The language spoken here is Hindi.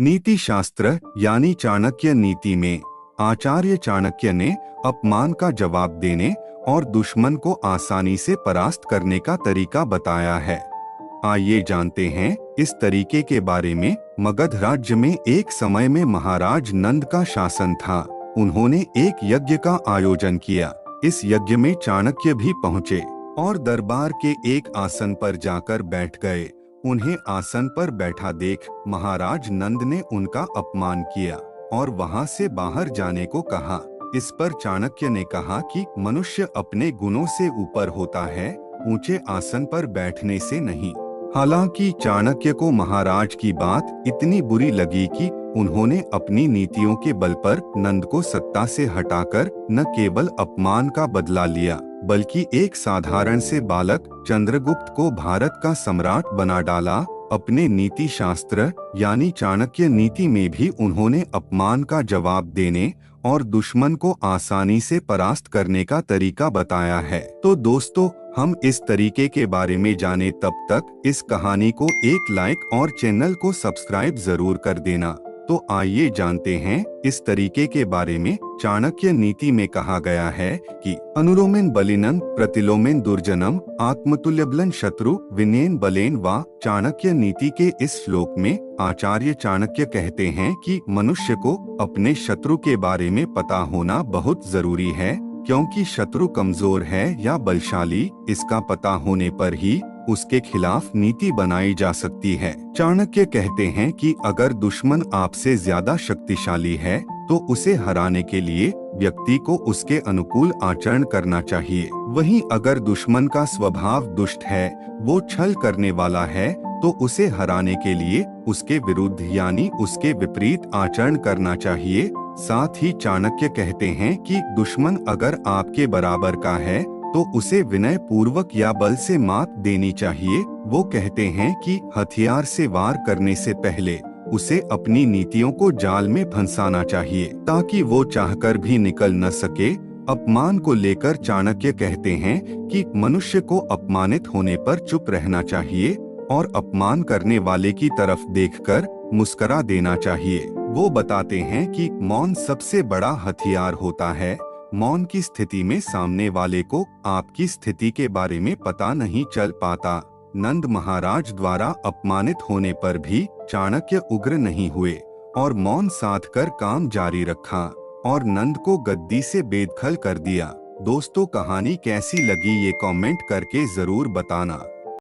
नीति शास्त्र यानी चाणक्य नीति में आचार्य चाणक्य ने अपमान का जवाब देने और दुश्मन को आसानी से परास्त करने का तरीका बताया है। आइए जानते हैं इस तरीके के बारे में। मगध राज्य में एक समय में महाराज नंद का शासन था। उन्होंने एक यज्ञ का आयोजन किया। इस यज्ञ में चाणक्य भी पहुँचे और दरबार के एक आसन पर जाकर बैठ गए। उन्हें आसन पर बैठा देख महाराज नंद ने उनका अपमान किया और वहां से बाहर जाने को कहा। इस पर चाणक्य ने कहा कि मनुष्य अपने गुणों से ऊपर होता है, ऊंचे आसन पर बैठने से नहीं। हालांकि चाणक्य को महाराज की बात इतनी बुरी लगी कि उन्होंने अपनी नीतियों के बल पर नंद को सत्ता से हटाकर न केवल अपमान का बदला लिया, बल्कि एक साधारण से बालक चंद्रगुप्त को भारत का सम्राट बना डाला। अपने नीति शास्त्र यानी चाणक्य नीति में भी उन्होंने अपमान का जवाब देने और दुश्मन को आसानी से परास्त करने का तरीका बताया है। तो दोस्तों, हम इस तरीके के बारे में जाने तब तक इस कहानी को एक लाइक और चैनल को सब्सक्राइब जरूर कर देना। तो आइए जानते हैं इस तरीके के बारे में। चाणक्य नीति में कहा गया है कि अनुलोमेन बलिनम प्रतिलोमेन दुर्जनम आत्मतुल्यबलन शत्रु विनयन बलेन वा। चाणक्य नीति के इस श्लोक में आचार्य चाणक्य कहते हैं कि मनुष्य को अपने शत्रु के बारे में पता होना बहुत जरूरी है, क्योंकि शत्रु कमजोर है या बलशाली, इसका पता होने पर ही उसके खिलाफ नीति बनाई जा सकती है। चाणक्य कहते हैं कि अगर दुश्मन आपसे ज्यादा शक्तिशाली है तो उसे हराने के लिए व्यक्ति को उसके अनुकूल आचरण करना चाहिए। वहीं अगर दुश्मन का स्वभाव दुष्ट है, वो छल करने वाला है, तो उसे हराने के लिए उसके विरुद्ध यानी उसके विपरीत आचरण करना चाहिए। साथ ही चाणक्य कहते हैं कि दुश्मन अगर आपके बराबर का है तो उसे विनय पूर्वक या बल से मात देनी चाहिए। वो कहते हैं कि हथियार से वार करने से पहले उसे अपनी नीतियों को जाल में फंसाना चाहिए, ताकि वो चाहकर भी निकल न सके। अपमान को लेकर चाणक्य कहते हैं कि मनुष्य को अपमानित होने पर चुप रहना चाहिए और अपमान करने वाले की तरफ देखकर मुस्कुरा देना चाहिए। वो बताते हैं कि मौन सबसे बड़ा हथियार होता है। मौन की स्थिति में सामने वाले को आपकी स्थिति के बारे में पता नहीं चल पाता। नंद महाराज द्वारा अपमानित होने पर भी चाणक्य उग्र नहीं हुए और मौन साधकर काम जारी रखा और नंद को गद्दी से बेदखल कर दिया। दोस्तों, कहानी कैसी लगी ये कमेंट करके जरूर बताना।